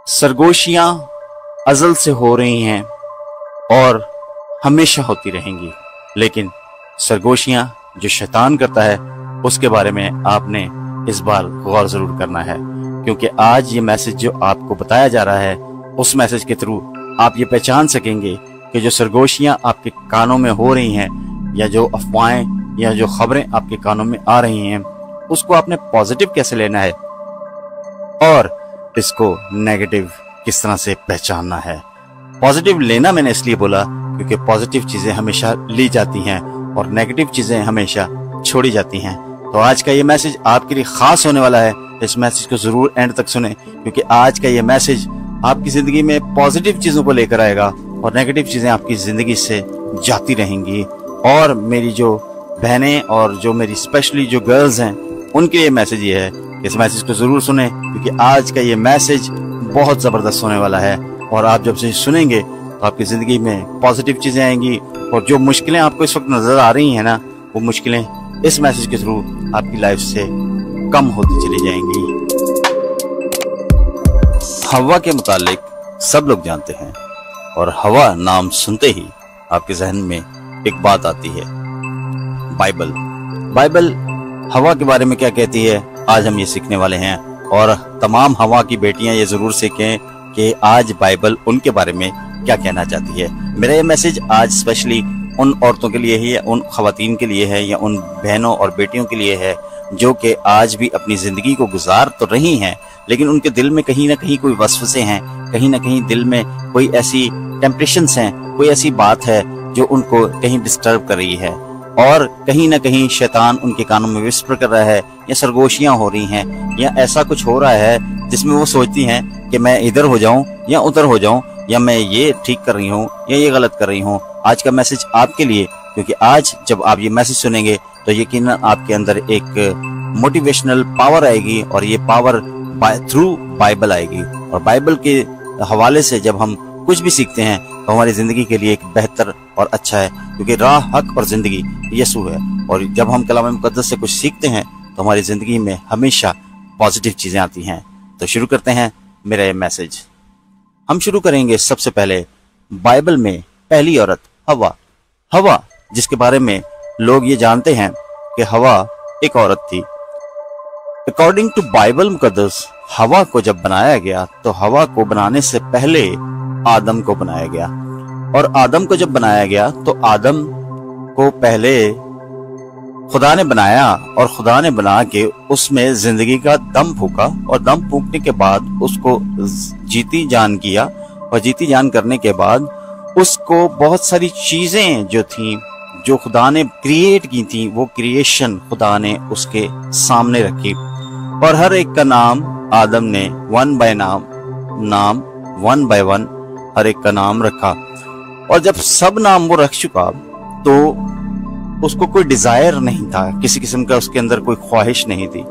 सरगोशियां अज़ल से हो रही हैं और हमेशा होती रहेंगी, लेकिन सरगोशियां जो शैतान करता है उसके बारे में आपने इस बार गौर जरूर करना है, क्योंकि आज ये मैसेज जो आपको बताया जा रहा है उस मैसेज के थ्रू आप ये पहचान सकेंगे कि जो सरगोशियां आपके कानों में हो रही हैं या जो अफवाहें या जो खबरें आपके कानों में आ रही हैं उसको आपने पॉजिटिव कैसे लेना है और इसको नेगेटिव किस तरह से पहचानना है। पॉजिटिव लेना मैंने इसलिए बोला क्योंकि पॉजिटिव चीजें हमेशा ली जाती हैं और नेगेटिव चीजें हमेशा छोड़ी जाती हैं। तो आज का ये मैसेज आपके लिए खास होने वाला है। इस मैसेज को जरूर एंड तक सुने, क्योंकि आज का ये मैसेज आपकी जिंदगी में पॉजिटिव चीजों को लेकर आएगा और नेगेटिव चीजें आपकी जिंदगी से जाती रहेंगी। और मेरी जो बहनें और जो मेरी स्पेशली जो गर्ल्स हैं उनके लिए मैसेज ये है कि इस मैसेज को जरूर सुने, क्योंकि आज का ये मैसेज बहुत जबरदस्त होने वाला है। और आप जब से सुनेंगे तो आपकी जिंदगी में पॉजिटिव चीजें आएंगी और जो मुश्किलें आपको इस वक्त नजर आ रही हैं ना, वो मुश्किलें इस मैसेज के थ्रू आपकी लाइफ से कम होती चली जाएंगी। हवा के मुतालिक सब लोग जानते हैं और हवा नाम सुनते ही आपके जहन में एक बात आती है, बाइबल। बाइबल हवा के बारे में क्या कहती है आज हम ये सीखने वाले हैं, और तमाम हवा की बेटियां ये जरूर सीखें कि आज बाइबल उनके बारे में क्या कहना चाहती है। मेरा ये मैसेज आज स्पेशली उन औरतों के लिए है या उन खवातीन के लिए है या उन बहनों और बेटियों के लिए है जो कि आज भी अपनी जिंदगी को गुजार तो रही हैं, लेकिन उनके दिल में कहीं ना कहीं कोई वसवसे हैं, कहीं ना कहीं दिल में कोई ऐसी टेम्पटेशंस हैं, कोई ऐसी बात है जो उनको कहीं डिस्टर्ब कर रही है और कहीं ना कहीं शैतान उनके कानों में विस्पर कर रहा है या सरगोशियां हो रही हैं या ऐसा कुछ हो रहा है जिसमें वो सोचती हैं कि मैं इधर हो जाऊं या उधर हो जाऊं या मैं ये ठीक कर रही हूं या ये गलत कर रही हूं। आज का मैसेज आपके लिए, क्योंकि आज जब आप ये मैसेज सुनेंगे तो यकीनन आपके अंदर एक मोटिवेशनल पावर आएगी और ये पावर थ्रू बाइबल आएगी। और बाइबल के हवाले से जब हम कुछ भी सीखते हैं तो हमारी जिंदगी के लिए एक बेहतर और अच्छा है, क्योंकि राह, हक और जिंदगी यीशु है। और जब हम कलाम मुकद्दस से कुछ सीखते हैं तो हमारी जिंदगी में हमेशा पॉजिटिव चीजें आती हैं। तो शुरू करते हैं मेरा ये मैसेज। हम शुरू करेंगे सबसे पहले बाइबल में पहली औरत हवा। हवा जिसके बारे में लोग ये जानते हैं कि हवा एक औरत थी। अकॉर्डिंग टू बाइबल मुकद्दस हवा को जब बनाया गया तो हवा को बनाने से पहले आदम को बनाया गया, और आदम को जब बनाया गया तो आदम को पहले खुदा ने बनाया और खुदा ने बना के उसमें जिंदगी का दम फूका, और दम फूकने के बाद उसको जीती जान किया, और जीती जान करने के बाद उसको बहुत सारी चीजें जो थी जो खुदा ने क्रिएट की थी वो क्रिएशन खुदा ने उसके सामने रखी, और हर एक का नाम आदम ने वन बाय नाम वन बाय वन हर एक का नाम रखा। और जब सब नाम वो रख चुका तो उसको कोई डिजायर नहीं था, किसी किस्म का उसके अंदर कोई ख्वाहिश नहीं थी।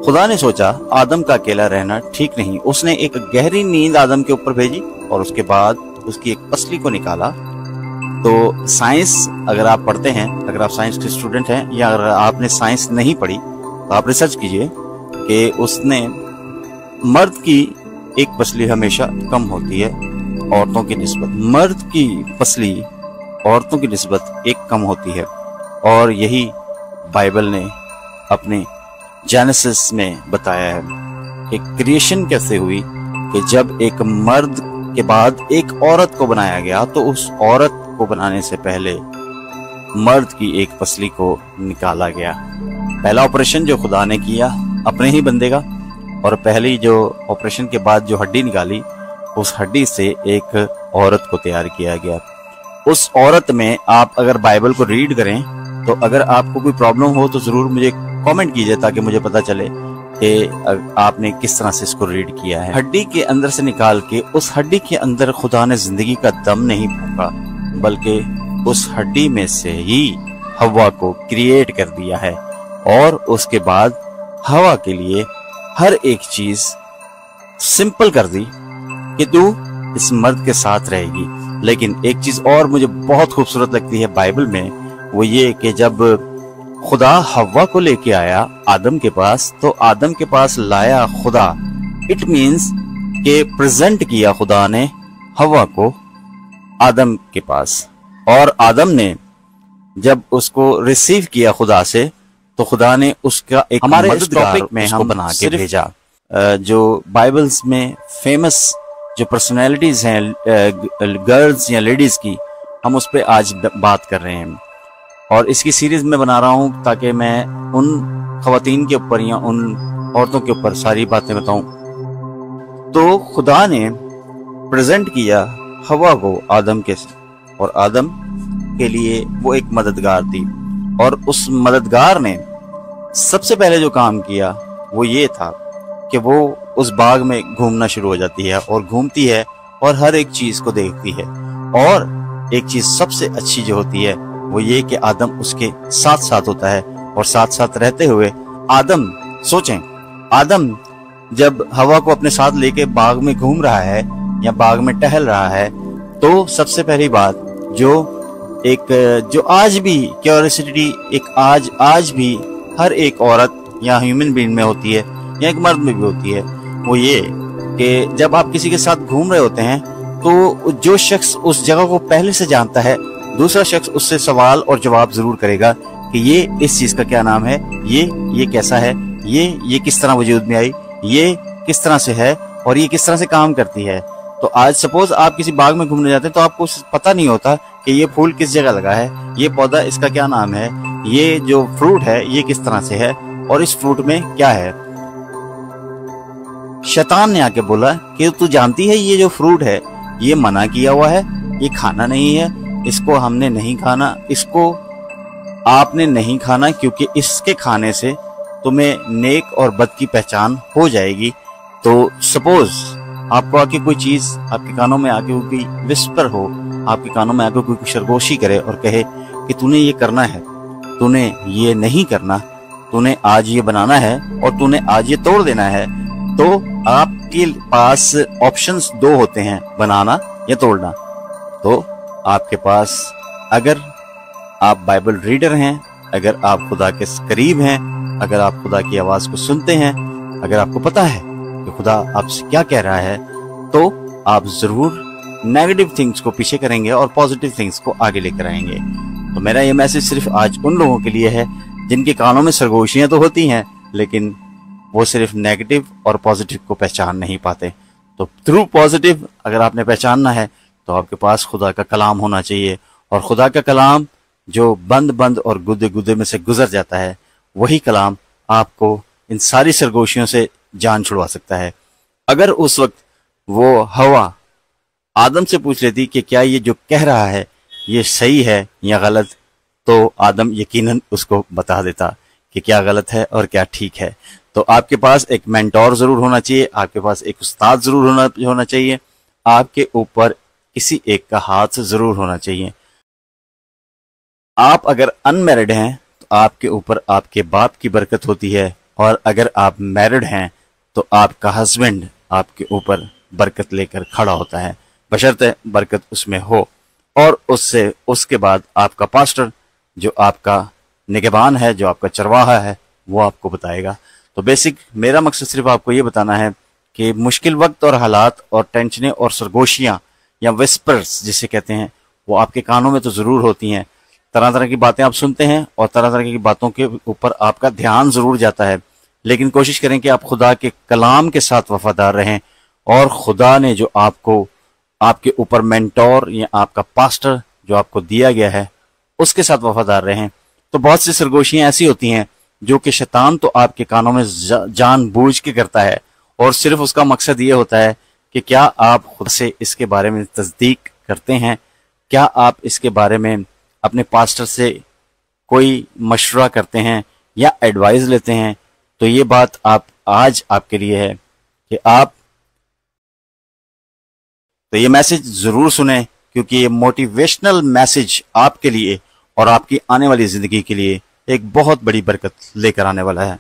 खुदा ने सोचा आदम का अकेला रहना ठीक नहीं, उसने एक गहरी नींद आदम के ऊपर भेजी और उसके बाद उसकी एक पसली को निकाला। तो साइंस अगर आप पढ़ते हैं, अगर आप साइंस के स्टूडेंट हैं या अगर आपने साइंस नहीं पढ़ी तो आप रिसर्च कीजिए कि उसने मर्द की एक पसली हमेशा कम होती है औरतों की निस्बत, मर्द की पसली औरतों की निस्बत एक कम होती है। और यही बाइबल ने अपने जेनेसिस में बताया है कि क्रिएशन कैसे हुई, कि जब एक मर्द के बाद एक औरत को बनाया गया तो उस औरत को बनाने से पहले मर्द की एक पसली को निकाला गया। पहला ऑपरेशन जो खुदा ने किया अपने ही बंदे का, और पहली जो ऑपरेशन के बाद जो हड्डी निकाली उस हड्डी से एक औरत को तैयार किया गया। उस औरत में आप अगर बाइबल को रीड करें तो अगर आपको कोई प्रॉब्लम हो तो जरूर मुझे कमेंट कीजिए ताकि मुझे पता चले कि आपने किस तरह से इसको रीड किया है। हड्डी के अंदर से निकाल के उस हड्डी के अंदर खुदा ने जिंदगी का दम नहीं फूका, बल्कि उस हड्डी में से ही हवा को क्रिएट कर दिया है। और उसके बाद हवा के लिए हर एक चीज सिंपल कर दी कि तू इस मर्द के साथ रहेगी। लेकिन एक चीज और मुझे बहुत खूबसूरत लगती है बाइबल में, वो ये कि जब खुदा हवा को लेके आया आदम के पास, तो आदम के पास लाया खुदा, इट मीन्स کہ پریزنٹ کیا خدا نے ہوا کو آدم کے پاس، اور آدم نے جب اس کو ریسیو کیا خدا سے تو خدا نے اس کا ایک ہمارے اس ٹاپک میں ہم بنا کے بھیجا جو بائبلز میں فیمس جو پرسنالٹیز ہیں گرلز یا لیڈیز کی، ہم اس پہ آج بات کر رہے ہیں، اور اس کی سیریز میں بنا رہا ہوں تاکہ میں ان خواتین کے اوپر یا ان عورتوں کے اوپر ساری باتیں بتاؤں۔ تو خدا نے پریزنٹ کیا ہوا کو آدم کے، اور آدم کے لیے وہ ایک مددگار تھی، اور اس مددگار نے سب سے پہلے جو کام کیا وہ یہ تھا کہ وہ اس باغ میں گھومنا شروع ہو جاتی ہے، اور گھومتی ہے اور ہر ایک چیز کو دیکھتی ہے، اور ایک چیز سب سے اچھی جو ہوتی ہے وہ یہ کہ آدم اس کے ساتھ ساتھ ہوتا ہے، اور ساتھ ساتھ رہتے ہوئے آدم سوچیں، آدم جب ہوا کو اپنے ساتھ لے کے باغ میں گھوم رہا ہے یا باغ میں ٹہل رہا ہے، تو سب سے پہلی بات جو آج بھی کیوریوسٹی ایک آج بھی ہر ایک عورت یا ہیومن بینگ میں ہوتی ہے یا ایک مرد میں بھی ہوتی ہے، وہ یہ کہ جب آپ کسی کے ساتھ گھوم رہے ہوتے ہیں تو جو شخص اس جگہ کو پہلے سے جانتا ہے، دوسرا شخص اس سے سوال اور جواب ضرور کرے گا کہ یہ اس چیز کا کیا نام ہے، یہ کیسا ہے، یہ کس طرح وجود میں آئی، یہ کس طرح سے ہے، اور یہ کس طرح سے کام کرتی ہے۔ تو آج سپوز آپ کسی باغ میں گھومنے جاتے ہیں تو آپ کو پتہ نہیں ہوتا کہ یہ پھول کس جگہ لگا ہے، یہ پودا اس کا کیا نام ہے، یہ جو فروٹ ہے یہ کس طرح سے ہے، اور اس فروٹ میں کیا ہے۔ شیطان نے آ کے بولا کہ تو جانتی ہے یہ جو فروٹ ہے یہ منع کیا ہوا ہے، یہ کھانا نہیں ہے، اس کو ہم نے نہیں کھانا، اس کو آپ نے نہیں کھانا، کیونکہ اس کے کھانے سے تمہیں نیک اور بد کی پہچان ہو جائے گی۔ تو سپوز آپ کو آ کے کوئی چیز آپ کے کانوں میں آ کے کوئی وسپر ہو، آپ کے کانوں میں آ کے کوئی سرگوشی کرے اور کہے کہ تو نے یہ کرنا ہے، تو نے یہ نہیں کرنا، تو نے آج یہ بنانا ہے اور تو نے آج یہ توڑ دینا ہے، تو آپ کے پاس آپشنز دو ہوتے ہیں، بنانا یا توڑنا۔ تو آپ کے پاس، اگر آپ بائبل ریڈر ہیں، اگر آپ خدا کے قریب ہیں، اگر آپ خدا کی آواز کو سنتے ہیں، اگر آپ کو پتا ہے کہ خدا آپ سے کیا کہہ رہا ہے، تو آپ ضرور نیگیٹو تھنگز کو پیچھے کریں گے اور پازیٹیو تھنگز کو آگے لے کر آئیں گے۔ تو میرا یہ میسج صرف آج ان لوگوں کے لیے ہے جن کے کانوں میں سرگوشیاں تو ہوتی ہیں لیکن وہ صرف نیگیٹو اور پازیٹیو کو پہچان نہیں پاتے۔ تو تھرو پازیٹیو اگر آپ نے پہچاننا ہے تو آپ کے پاس خدا کا کلام ہونا چاہیے، اور خدا کا کلام جو بند اور گدے میں سے گزر جاتا ہے، وہی کلام آپ کو ان ساری سرگوشیوں سے جان چھڑوا سکتا ہے۔ اگر اس وقت وہ ہوا آدم سے پوچھ لیتی کہ کیا یہ جو کہہ رہا ہے یہ صحیح ہے یا غلط، تو آدم یقیناً اس کو بتا دیتا کہ کیا غلط ہے اور کیا ٹھیک ہے۔ تو آپ کے پاس ایک مینٹور ضرور ہونا چاہیے، آپ کے پاس ایک استاد ضرور ہونا چاہیے، آپ کے اوپر کسی ایک کا ہاتھ ضرور ہونا چاہیے۔ آپ اگر ان میرڈ ہیں تو آپ کے اوپر آپ کے باپ کی برکت ہوتی ہے، اور اگر آپ میرڈ ہیں تو آپ کا ہسبینڈ آپ کے اوپر برکت لے کر کھڑا ہوتا ہے، بشرطے برکت اس میں ہو، اور اس کے بعد آپ کا پاسٹر جو آپ کا نگہبان ہے، جو آپ کا چرواہا ہے، وہ آپ کو بتائے گا۔ تو بیسک میرا مقصد صرف آپ کو یہ بتانا ہے کہ مشکل وقت اور حالات اور ٹینشنیں اور سرگوشیاں یا وسپرز جسے کہتے ہیں، وہ آپ کے کانوں میں تو ضرور ہوتی ہیں، طرح طرح کی باتیں آپ سنتے ہیں اور طرح طرح کی باتوں کے اوپر آپ کا دھیان ضرور جاتا ہے، لیکن کوشش کریں کہ آپ خدا کے کلام کے ساتھ وفادار رہیں، اور خدا نے جو آپ کو آپ کے اوپر مینٹور یا آپ کا پاسٹر جو آپ کو دیا گیا ہے اس کے ساتھ وفادار رہیں۔ تو بہت سی سرگوشیاں ایسی ہوتی ہیں جو کہ شیطان تو آپ کے کانوں میں جان بوجھ کے کرتا ہے، اور صرف اس کا مقصد یہ ہوتا ہے کہ کیا آپ خود سے اس کے بارے میں تصدیق کرتے ہیں، کیا آپ اس کے بارے میں اپنے پاسٹر سے کوئی مشورہ کرتے ہیں یا ایڈوائز لیتے ہیں۔ تو یہ بات آج آپ کے لیے ہے کہ آپ تو یہ میسج ضرور سنیں، کیونکہ یہ موٹیویشنل میسج آپ کے لیے اور آپ کی آنے والی زندگی کے لیے ایک بہت بڑی برکت لے کر آنے والا ہے۔